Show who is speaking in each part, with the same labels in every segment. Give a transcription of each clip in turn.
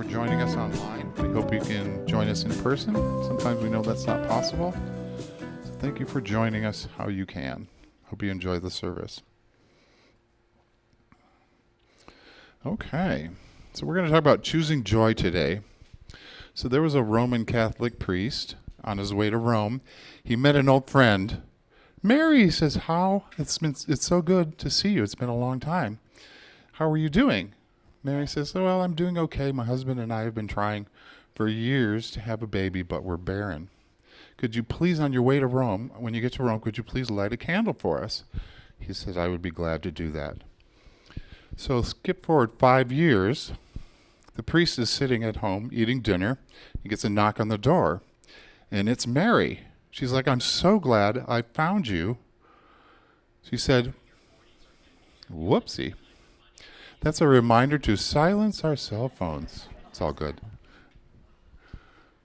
Speaker 1: for joining us online. We hope you can join us in person. Sometimes we know that's not possible. So thank you for joining us how you can. Hope you enjoy the service. Okay, so we're going to talk about choosing joy today. So there was a Roman Catholic priest on his way to Rome. He met an old friend. Mary, he says, how? It's so good to see you. It's been a long time. How are you doing? Mary says, well, I'm doing okay. My husband and I have been trying for years to have a baby, but we're barren. Could you please, on your way to Rome, when you get to Rome, could you please light a candle for us? He says, I would be glad to do that. So skip forward 5 years. The priest is sitting at home eating dinner. He gets a knock on the door, and it's Mary. She's like, I'm so glad I found you. She said, whoopsie. That's a reminder to silence our cell phones. It's all good.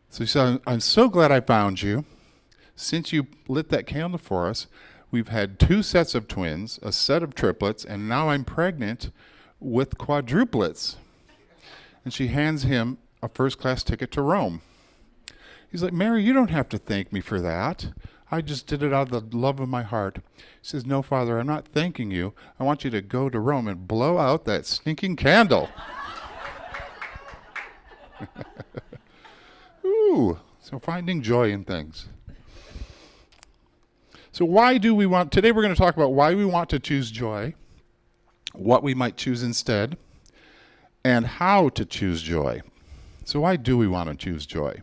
Speaker 1: So she said, I'm so glad I found you. Since you lit that candle for us, we've had 2 sets of twins, a set of triplets, and now I'm pregnant with quadruplets. And she hands him a first-class ticket to Rome. He's like, Mary, you don't have to thank me for that. I just did it out of the love of my heart. He says, no, Father, I'm not thanking you. I want you to go to Rome and blow out that stinking candle. Ooh, so finding joy in things. So why do we want, today we're going to talk about why we want to choose joy, what we might choose instead, and how to choose joy. So why do we want to choose joy?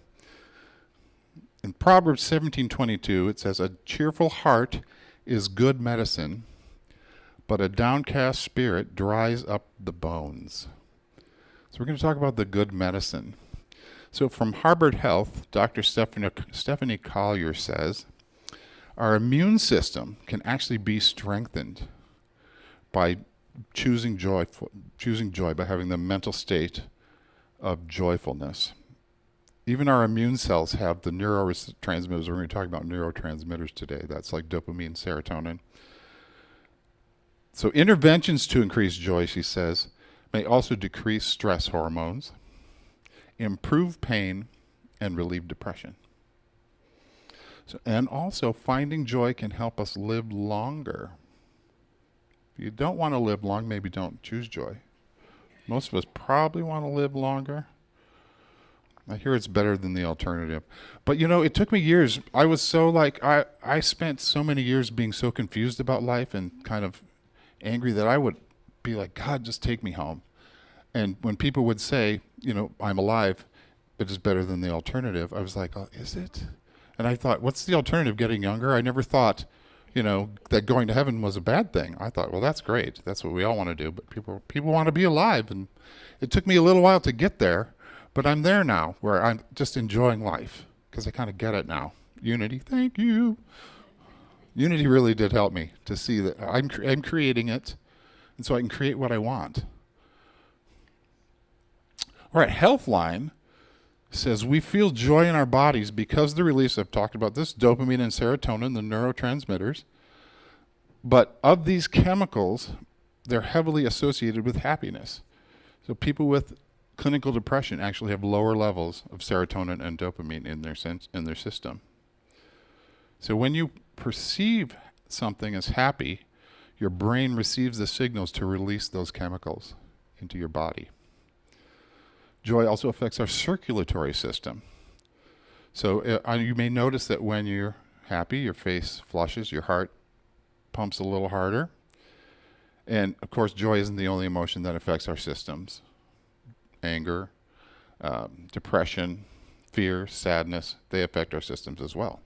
Speaker 1: In Proverbs 17:22, it says, a cheerful heart is good medicine, but a downcast spirit dries up the bones. So we're going to talk about the good medicine. So from Harvard Health, Dr. Stephanie Collier says, our immune system can actually be strengthened by choosing joy, by having the mental state of joyfulness. Even our immune cells have the neurotransmitters. We're going to talk about neurotransmitters today. That's like dopamine, serotonin. So interventions to increase joy, she says, may also decrease stress hormones, improve pain, and relieve depression. So, and also finding joy can help us live longer. If you don't want to live long, maybe don't choose joy. Most of us probably want to live longer. I hear it's better than the alternative. But you know, it took me years. I was so I spent so many years being so confused about life and kind of angry that I would be like, God, just take me home. And when people would say, you know, I'm alive, it is better than the alternative, I was like, oh, is it? And I thought, what's the alternative, getting younger? I never thought, you know, that going to heaven was a bad thing. I thought, well, that's great. That's what we all want to do. But people want to be alive. And it took me a little while to get there. But I'm there now, where I'm just enjoying life, because I kind of get it now. Unity, thank you. Unity really did help me to see that I'm creating it, and so I can create what I want. All right, Healthline says we feel joy in our bodies because of the release, I've talked about this, dopamine and serotonin, the neurotransmitters. But of these chemicals, they're heavily associated with happiness. So people with clinical depression actually have lower levels of serotonin and dopamine in their system. So when you perceive something as happy, your brain receives the signals to release those chemicals into your body. Joy also affects our circulatory system. So you may notice that when you're happy, your face flushes, your heart pumps a little harder. And of course, joy isn't the only emotion that affects our systems. Anger, depression, fear, sadness, they affect our systems as well.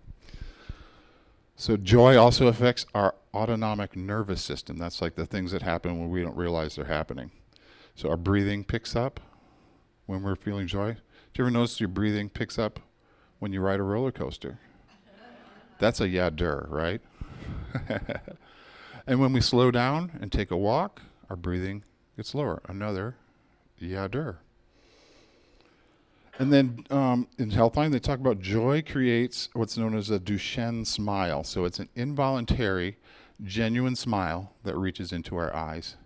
Speaker 1: So joy also affects our autonomic nervous system. That's like the things that happen when we don't realize they're happening. So our breathing picks up when we're feeling joy. Do you ever notice your breathing picks up when you ride a roller coaster? That's a yeah-dur, right? And when we slow down and take a walk, our breathing gets lower. Another yeah-dur. And then in Healthline, they talk about joy creates what's known as a Duchenne smile. So it's an involuntary, genuine smile that reaches into our eyes.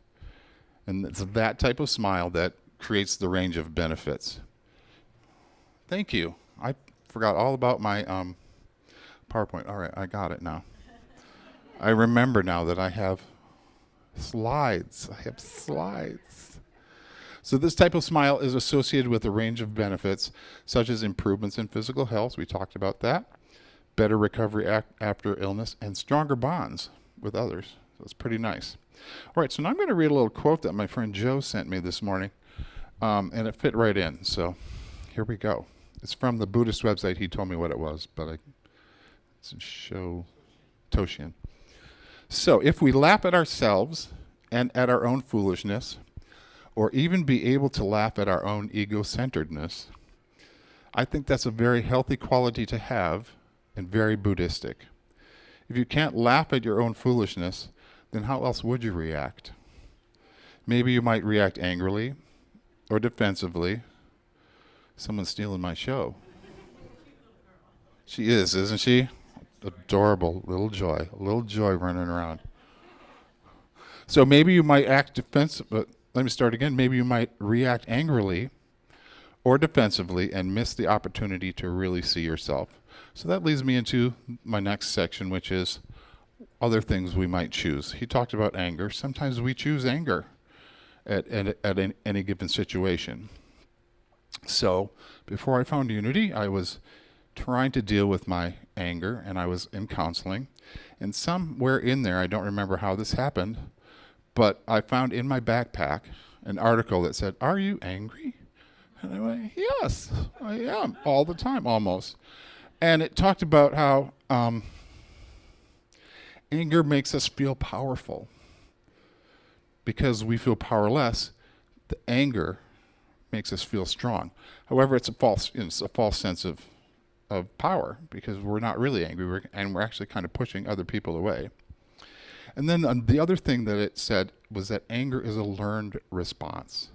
Speaker 1: And it's that type of smile that creates the range of benefits. Thank you. I forgot all about my PowerPoint. All right, I got it now. I remember now that I have slides. I have slides. So this type of smile is associated with a range of benefits, such as improvements in physical health. We talked about that. Better recovery after illness, and stronger bonds with others. So it's pretty nice. All right, so now I'm going to read a little quote that my friend Joe sent me this morning, and it fit right in. So here we go. It's from the Buddhist website. He told me what it was, but it's a show Toshin. So if we laugh at ourselves and at our own foolishness, or even be able to laugh at our own ego-centeredness, I think that's a very healthy quality to have and very Buddhistic. If you can't laugh at your own foolishness, then how else would you react? Maybe you might react angrily or defensively. Someone's stealing my show. She is, isn't she? Adorable little joy running around. So maybe you might act defensive, but let me start again. Maybe you might react angrily or defensively and miss the opportunity to really see yourself. So that leads me into my next section, which is other things we might choose. He talked about anger. Sometimes we choose anger at any given situation. So before I found Unity, I was trying to deal with my anger, and I was in counseling. And somewhere in there, I don't remember how this happened, but I found in my backpack an article that said, "Are you angry?" And I went, "Yes, I am, all the time, almost." And it talked about how anger makes us feel powerful. Because we feel powerless, the anger makes us feel strong. However, it's a false sense of power, because we're not really angry, we're actually kind of pushing other people away. And then the other thing that it said was that anger is a learned response.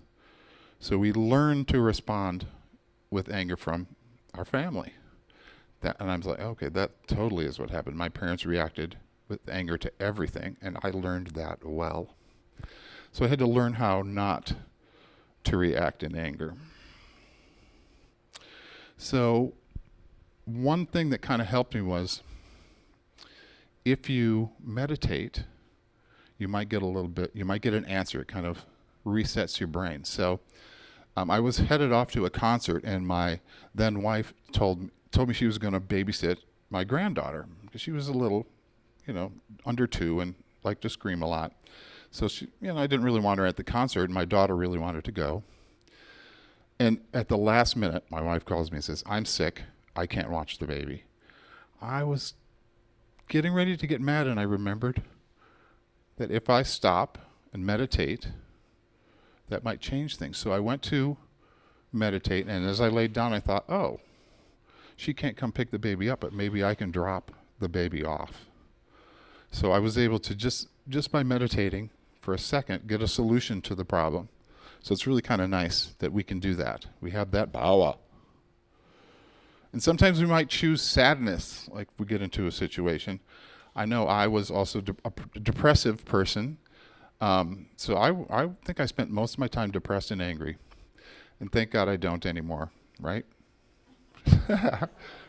Speaker 1: So we learn to respond with anger from our family. And I was like, okay, that totally is what happened. My parents reacted with anger to everything, and I learned that well. So I had to learn how not to react in anger. So one thing that kind of helped me was, if you meditate, you might get an answer. It kind of resets your brain. So I was headed off to a concert, and my then wife told me she was going to babysit my granddaughter, because she was a little, under 2 and liked to scream a lot. So I didn't really want her at the concert, and my daughter really wanted to go. And at the last minute, my wife calls me and says, "I'm sick. I can't watch the baby." I was getting ready to get mad, and I remembered that if I stop and meditate, that might change things. So I went to meditate, and as I laid down, I thought, oh, she can't come pick the baby up, but maybe I can drop the baby off. So I was able to just by meditating for a second, get a solution to the problem. So it's really kind of nice that we can do that. We have that power. And sometimes we might choose sadness, like we get into a situation. I know I was also a depressive person. So I think I spent most of my time depressed and angry. And thank God I don't anymore, right?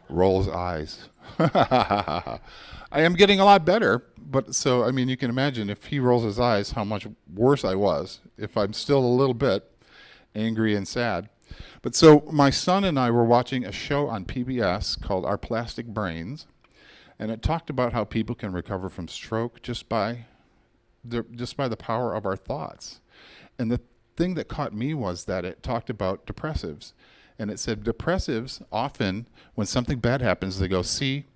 Speaker 1: Rolls eyes. I am getting a lot better, but so, you can imagine if he rolls his eyes, how much worse I was if I'm still a little bit angry and sad. But so my son and I were watching a show on PBS called Our Plastic Brains, and it talked about how people can recover from stroke just by the power of our thoughts. And the thing that caught me was that it talked about depressives. And it said depressives often, when something bad happens, they go, "See,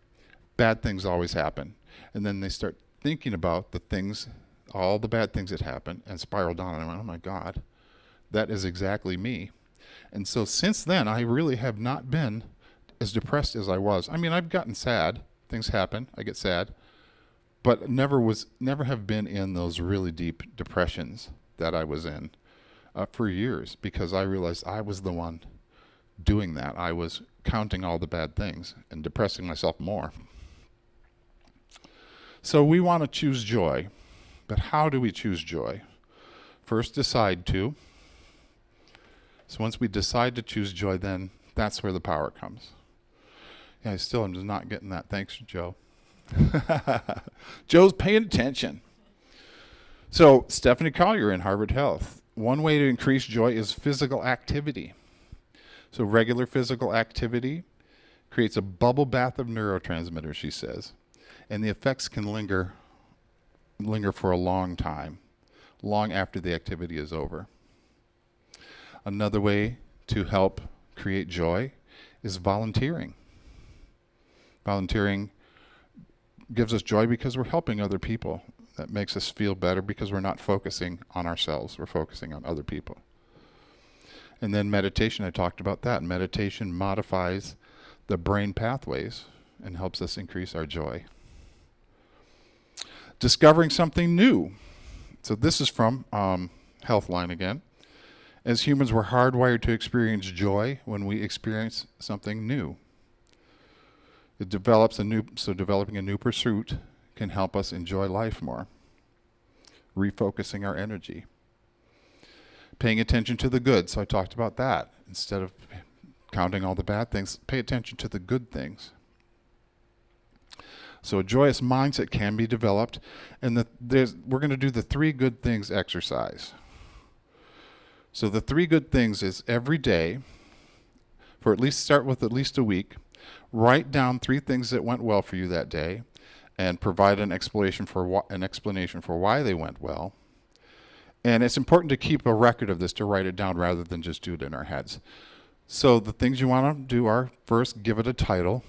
Speaker 1: bad things always happen." And then they start thinking about all the bad things that happen, and spiral down. And I went, oh my God, that is exactly me. And so since then, I really have not been as depressed as I was. I've gotten sad. Things happen. I get sad. But never have been in those really deep depressions that I was in for years, because I realized I was the one doing that. I was counting all the bad things and depressing myself more. So we want to choose joy. But how do we choose joy? First, decide to. So once we decide to choose joy, then That's where the power comes. Yeah, I still am just not getting that. Thanks, Joe. Joe's paying attention. So, Stephanie Collier in Harvard Health. One way to increase joy is physical activity. So, regular physical activity creates a bubble bath of neurotransmitters, she says. And the effects can linger for a long time, long after the activity is over. Another way to help create joy is volunteering. Volunteering gives us joy because we're helping other people. That makes us feel better because we're not focusing on ourselves, we're focusing on other people. And then meditation, I talked about that. Meditation modifies the brain pathways and helps us increase our joy. Discovering something new. So this is from Healthline again. As humans, we're hardwired to experience joy when we experience something new. Developing a new pursuit can help us enjoy life more. Refocusing our energy. Paying attention to the good. So I talked about that. Instead of counting all the bad things, pay attention to the good things. So a joyous mindset can be developed, and we're going to do the 3 good things exercise. So the 3 good things is every day, start with at least a week, write down 3 things that went well for you that day, and provide an explanation for why they went well. And it's important to keep a record of this, to write it down rather than just do it in our heads. So the things you want to do are, first, give it a title.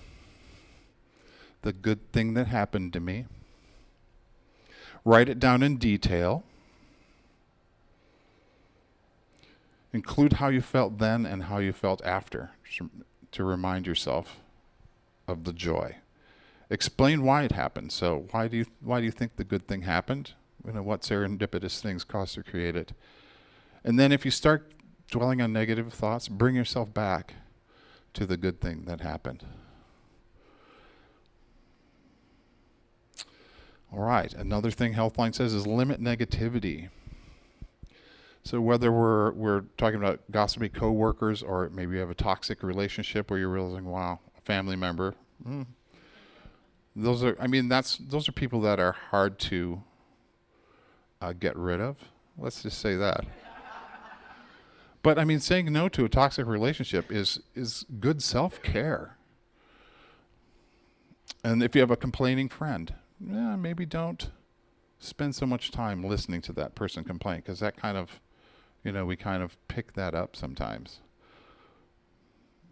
Speaker 1: The good thing that happened to me. Write it down in detail. Include how you felt then and how you felt after, to remind yourself of the joy. Explain why it happened. So why do you think the good thing happened? What serendipitous things caused to create it? And then if you start dwelling on negative thoughts, bring yourself back to the good thing that happened. All right, another thing Healthline says is limit negativity. So whether we're talking about gossipy coworkers, or maybe you have a toxic relationship where you're realizing, wow, a family member, those are people that are hard to get rid of. Let's just say that. But saying no to a toxic relationship is good self-care. And if you have a complaining friend, maybe don't spend so much time listening to that person complain, because that kind of, we kind of pick that up sometimes.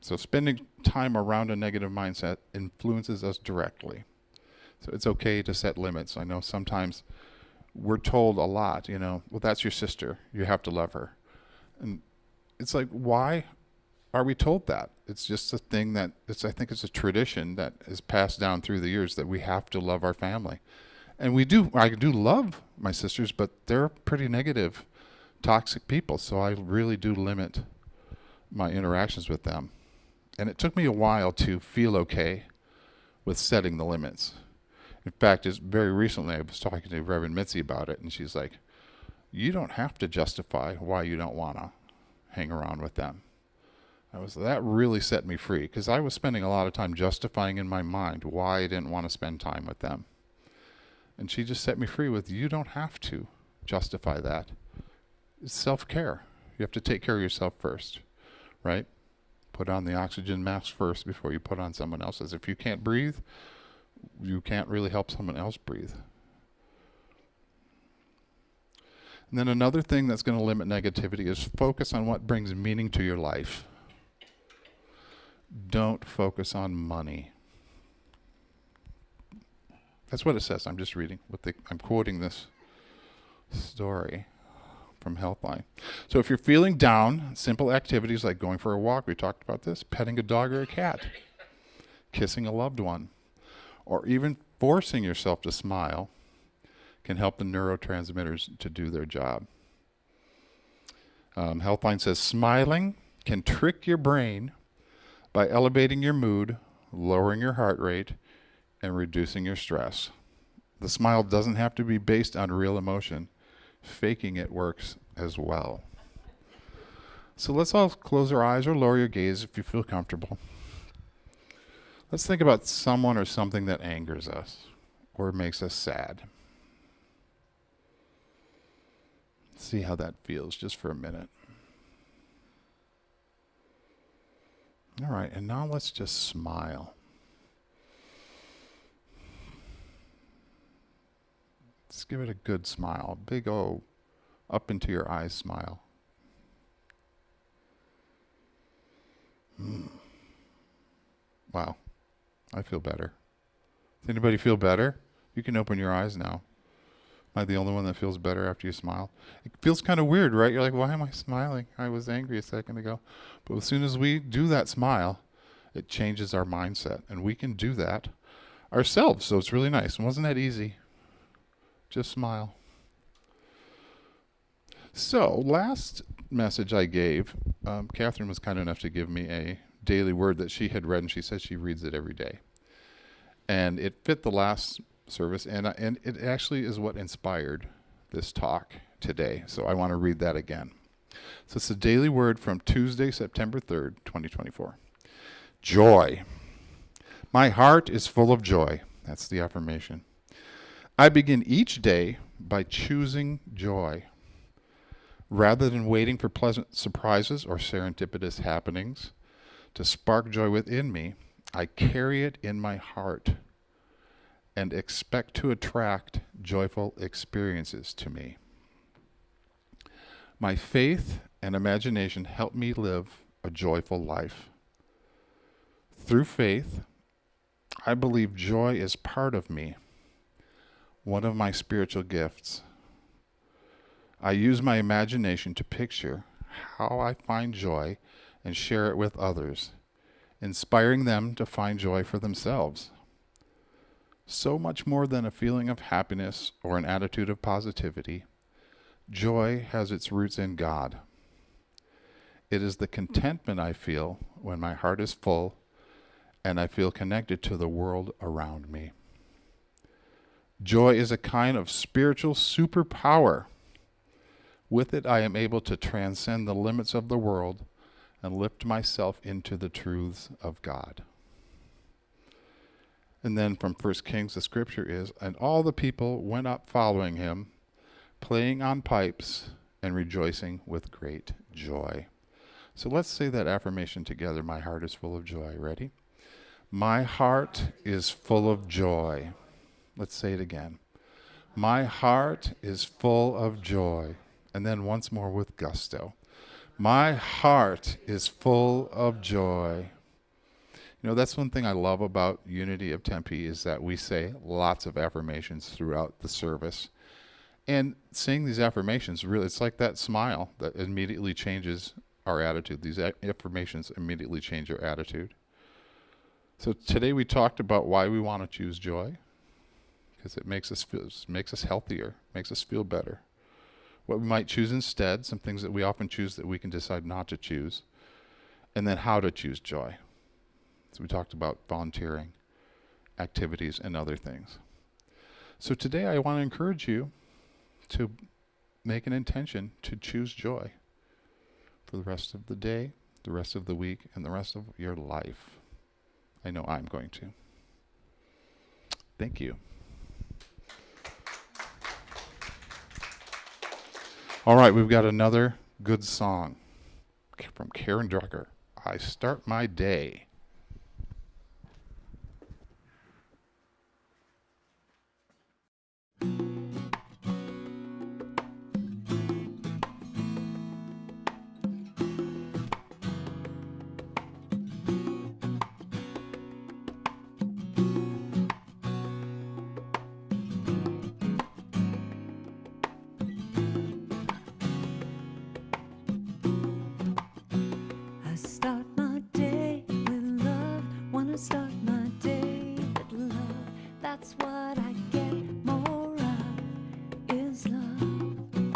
Speaker 1: So spending time around a negative mindset influences us directly. So it's okay to set limits. I know sometimes we're told a lot, well, that's your sister, you have to love her. And it's like, why are we told that? It's just a thing I think it's a tradition that is passed down through the years, that we have to love our family. And I do love my sisters, but they're pretty negative, toxic people. So I really do limit my interactions with them. And it took me a while to feel okay with setting the limits. In fact, very recently I was talking to Reverend Mitzi about it, and she's like, you don't have to justify why you don't want to hang around with them. That really set me free, because I was spending a lot of time justifying in my mind why I didn't want to spend time with them. And she just set me free with, you don't have to justify that. It's self-care. You have to take care of yourself first, right? Put on the oxygen mask first before you put on someone else's. If you can't breathe, you can't really help someone else breathe. And then another thing that's going to limit negativity is focus on what brings meaning to your life. Don't focus on money. That's what it says. I'm just reading I'm quoting this story from Healthline. So if you're feeling down, simple activities like going for a walk, we talked about this, petting a dog or a cat, kissing a loved one, or even forcing yourself to smile can help the neurotransmitters to do their job. Healthline says smiling can trick your brain by elevating your mood, lowering your heart rate, and reducing your stress. The smile doesn't have to be based on real emotion. Faking it works as well. So let's all close our eyes or lower your gaze if you feel comfortable. Let's think about someone or something that angers us or makes us sad. See how that feels just for a minute. All right, and now let's just smile. Let's give it a good smile, big O, up into your eyes smile. Wow, I feel better. Does anybody feel better? You can open your eyes now. Am I the only one that feels better after you smile? It feels kind of weird, right? You're like, why am I smiling? I was angry a second ago. But as soon as we do that smile, it changes our mindset. And we can do that ourselves. So it's really nice. And wasn't that easy? Just smile. So last message I gave, Catherine was kind enough to give me a daily word that she had read, and she says she reads it every day. And it fit the last service, and it actually is what inspired this talk today. So I want to read that again. So it's a daily word from Tuesday, September 3rd, 2024. Joy. My heart is full of joy. That's the affirmation. I begin each day by choosing joy. Rather than waiting for pleasant surprises or serendipitous happenings to spark joy within me, I carry it in my heart and expect to attract joyful experiences to me. My faith and imagination help me live a joyful life. Through faith, I believe joy is part of me, one of my spiritual gifts. I use my imagination to picture how I find joy and share it with others, inspiring them to find joy for themselves. So much more than a feeling of happiness or an attitude of positivity, joy has its roots in God. It is the contentment I feel when my heart is full and I feel connected to the world around me. Joy is a kind of spiritual superpower. With it, I am able to transcend the limits of the world and lift myself into the truths of God. And then from 1 Kings, the scripture is, and all the people went up following him, playing on pipes and rejoicing with great joy. So let's say that affirmation together. My heart is full of joy. Ready? My heart is full of joy. Let's say it again. My heart is full of joy. And then once more with gusto. My heart is full of joy. You know, that's one thing I love about Unity of Tempe is that we say lots of affirmations throughout the service. And saying these affirmations, really, it's like that smile that immediately changes our attitude. These affirmations immediately change our attitude. So today we talked about why we want to choose joy. Because it makes us healthier, makes us feel better. What we might choose instead, some things that we often choose that we can decide not to choose, and then how to choose joy. So we talked about volunteering, activities, and other things. So today I want to encourage you to make an intention to choose joy for the rest of the day, the rest of the week, and the rest of your life. I know I'm going to. Thank you. All right, we've got another good song from Karen Drucker. I Start My Day.
Speaker 2: That's what I get more of is love.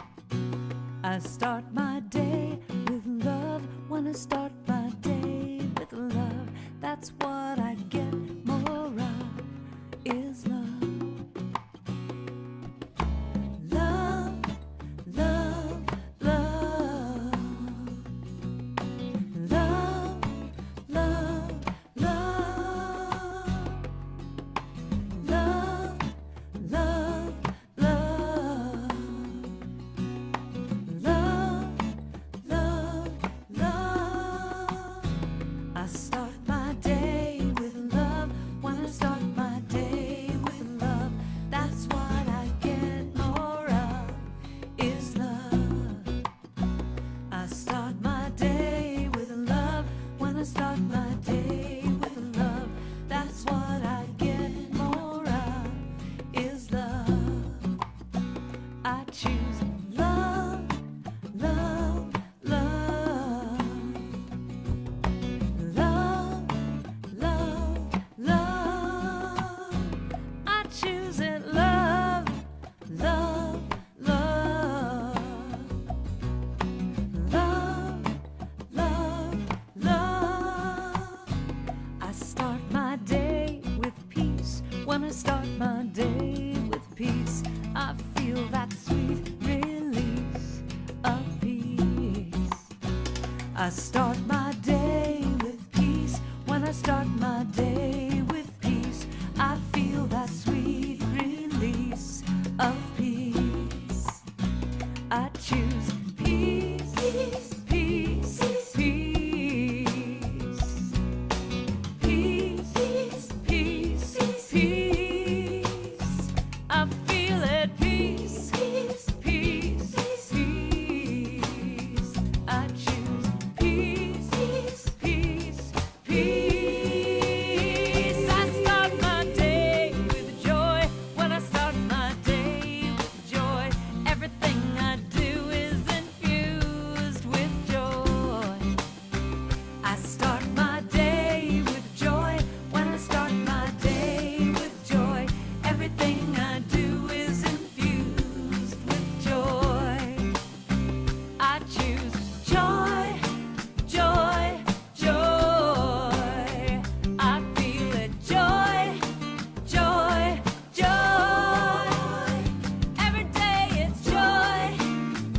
Speaker 2: I start my day with love. Wanna start my day with love. That's what I get more of is love. Love, love, love. when I start my day with peace. I feel that sweet release of peace. I start my day with peace. When I start my day with peace, I feel that sweet release of peace. I choose peace, peace, peace, peace, peace, peace, peace, peace. I feel it, peace, peace, peace, peace. I choose peace, peace, peace, peace. I start my day with joy. When I start my day with joy, everything I do is infused with joy. I start my day with joy. When I start my day with joy, everything I do is infused with joy. I choose joy, joy, joy. I feel it, joy, joy, joy. Every day it's joy,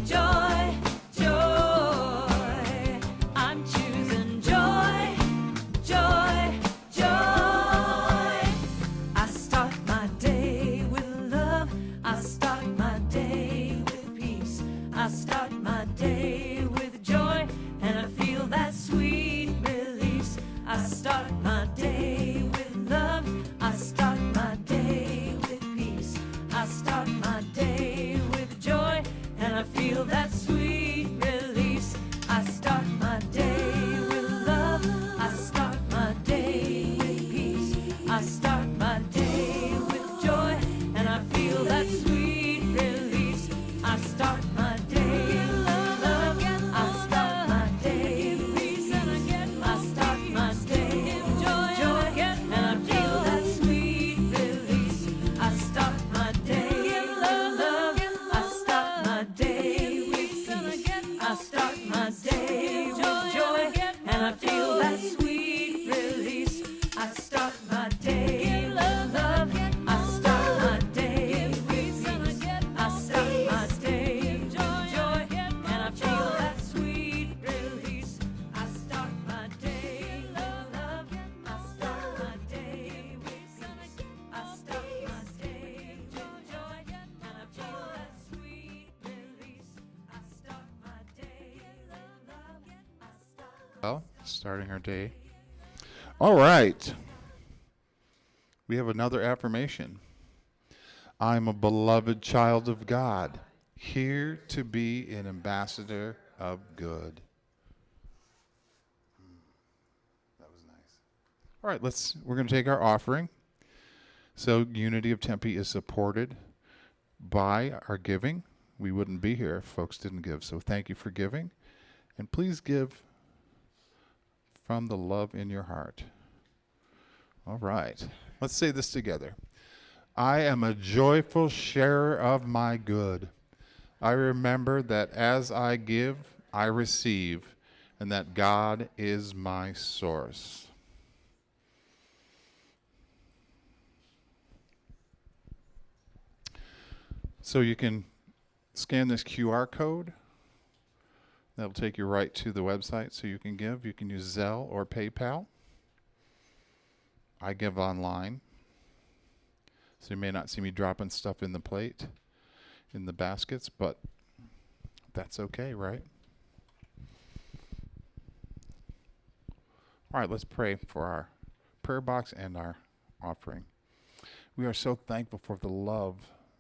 Speaker 2: joy, joy. I'm choosing joy, joy, joy. I start my day with love. I start my day with peace. I start my day with joy, and I feel that sweet release. I start my day with love. I start my day with peace. I start my day with joy, and I feel that sweet release. I start my day with love. I start my day with peace. I start my day with joy, and I feel that sweet release. I start my day with love. I start my day with peace. I start my day with joy, and I feel that sweet release. I start my day with love. I start my day with peace. I start my day with joy, and I feel that sweet release. I start my day with love. I start my day with peace. I start my day with joy, and I feel that sweet release. I start my day with love. I start my day with peace. I start my day with joy, and I feel that sweet release. I start my day with love. I start.
Speaker 1: Well, starting our day. All right. We have another affirmation. I'm a beloved child of God, here to be an ambassador of good. That was nice. All right, we're going to take our offering. So Unity of Tempe is supported by our giving. We wouldn't be here if folks didn't give. So thank you for giving. And please give from the love in your heart. All right. Let's say this together. I am a joyful sharer of my good. I remember that as I give, I receive, and that God is my source. So you can scan this QR code. That'll take you right to the website so you can give. You can use Zelle or PayPal. I give online. So you may not see me dropping stuff in the plate, in the baskets, but that's okay, right? All right, let's pray for our prayer box and our offering. We are so thankful for the love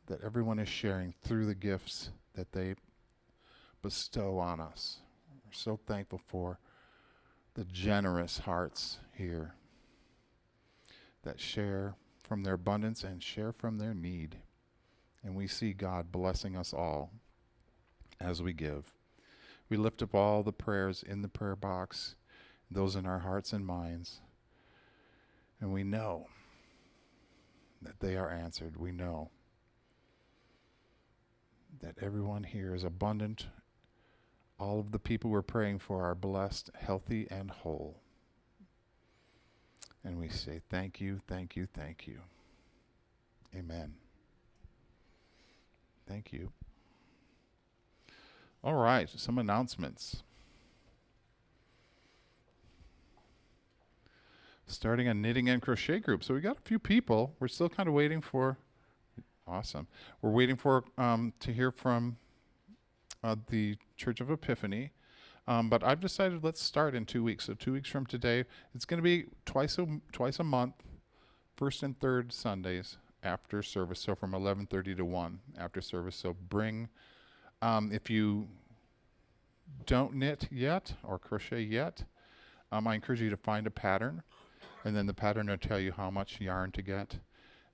Speaker 1: that everyone is sharing through the gifts that they bestow on us. We're so thankful for the generous hearts here that share from their abundance and share from their need. And we see God blessing us all as we give. We lift up all the prayers in the prayer box, those in our hearts and minds. And we know that they are answered. We know that everyone here is abundant. All of the people we're praying for are blessed, healthy, and whole. And we say thank you, thank you, thank you. Amen. Thank you. All right, some announcements. Starting a knitting and crochet group. So we got a few people. We're still kind of waiting for. Awesome. We're waiting for to hear from the Church of Epiphany. But I've decided let's start in 2 weeks. So 2 weeks from today, it's going to be twice a month, first and third Sundays after service. So from 11:30 to 1 after service. So bring, if you don't knit yet or crochet yet, I encourage you to find a pattern, and then the pattern will tell you how much yarn to get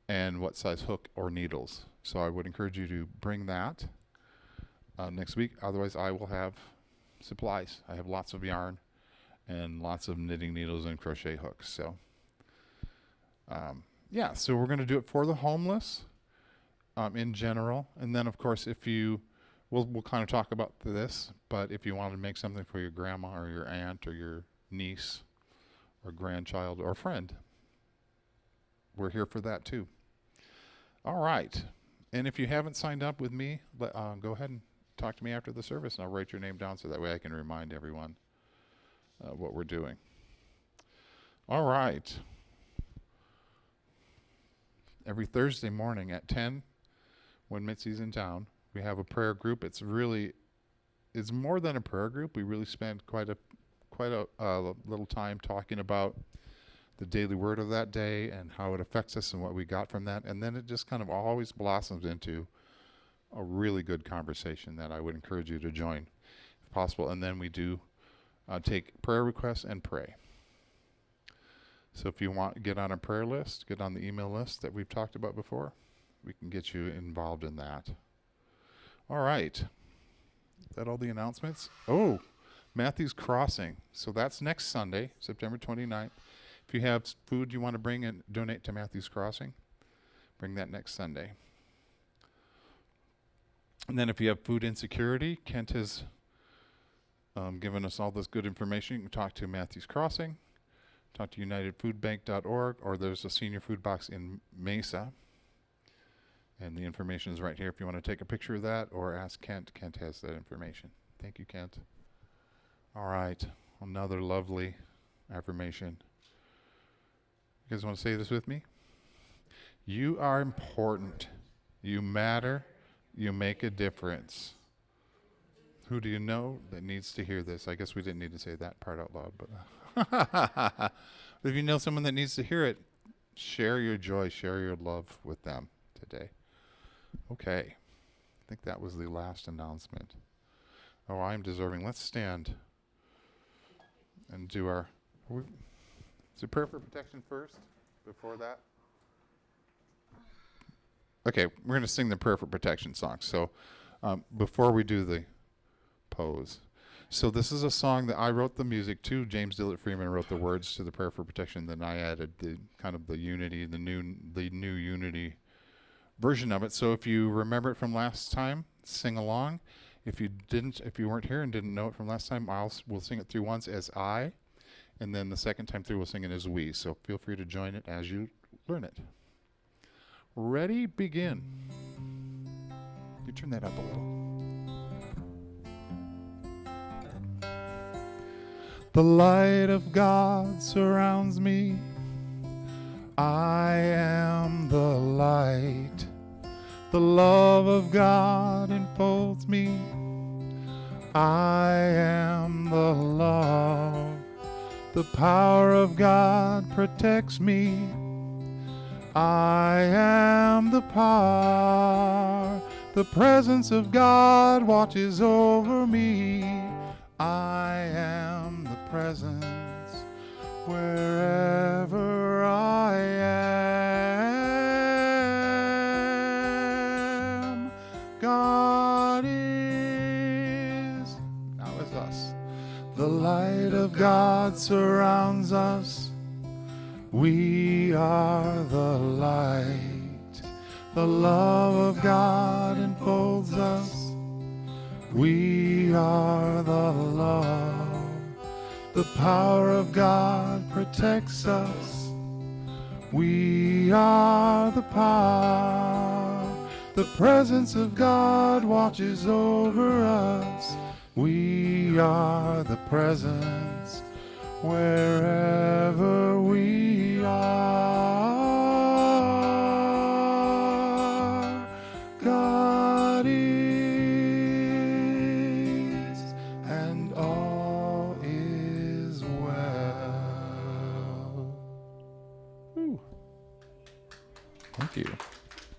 Speaker 1: and what size hook or needles. So I would encourage you to bring that next week. Otherwise, I will have supplies. I have lots of yarn and lots of knitting needles and crochet hooks. So yeah, so we're going to do it for the homeless in general. And then, of course, if you, we'll kind of talk about this, but if you want to make something for your grandma or your aunt or your niece or grandchild or friend, we're here for that too. All right. And if you haven't signed up with me, go ahead and talk to me after the service, and I'll write your name down so that way I can remind everyone what we're doing. All right. Every Thursday morning at 10, when Mitzi's in town, we have a prayer group. It's more than a prayer group. We really spend quite a little time talking about the daily word of that day and how it affects us and what we got from that. And then it just kind of always blossoms into a really good conversation that I would encourage you to join if possible. And then we do take prayer requests and pray. So if you want to get on a prayer list, get on the email list that we've talked about before, we can get you involved in that. All right. Is that all the announcements? Oh, Matthew's Crossing. So that's next Sunday, September 29th. If you have food you want to bring and donate to Matthew's Crossing, bring that next Sunday. And then if you have food insecurity, Kent has given us all this good information. You can talk to Matthew's Crossing, talk to unitedfoodbank.org, or there's a senior food box in Mesa. And the information is right here if you want to take a picture of that or ask Kent. Kent has that information. Thank you, Kent. All right, another lovely affirmation. You guys want to say this with me? You are important. You matter. You make a difference. Who do you know that needs to hear this? I guess we didn't need to say that part out loud, but if you know someone that needs to hear it, share your joy, share your love with them today. Okay. I think that was the last announcement. Oh, I'm deserving. Let's stand and do our... Is it prayer for protection first, before that? Okay, we're going to sing the prayer for protection song. So before we do the pose. So this is a song that I wrote the music to. James Dillett Freeman wrote the words to the prayer for protection. Then I added the kind of the unity, the new unity version of it. So if you remember it from last time, sing along. If you weren't here and didn't know it from last time, we'll sing it through once as I, and then the second time through we'll sing it as we. So feel free to join it as you learn it. Ready, begin. You turn that up a little. The light of God surrounds me. I am the light. The love of God enfolds me. I am the love. The power of God protects me. I am the power. The presence of God watches over me. I am the presence wherever I am. God is. Now it's us. The light of God surrounds us. We are the light. The love of God enfolds us. We are the love. The power of God protects us. We are the power. The presence of God watches over us. We are the presence wherever we are. God is, and all is well. Ooh. Thank you.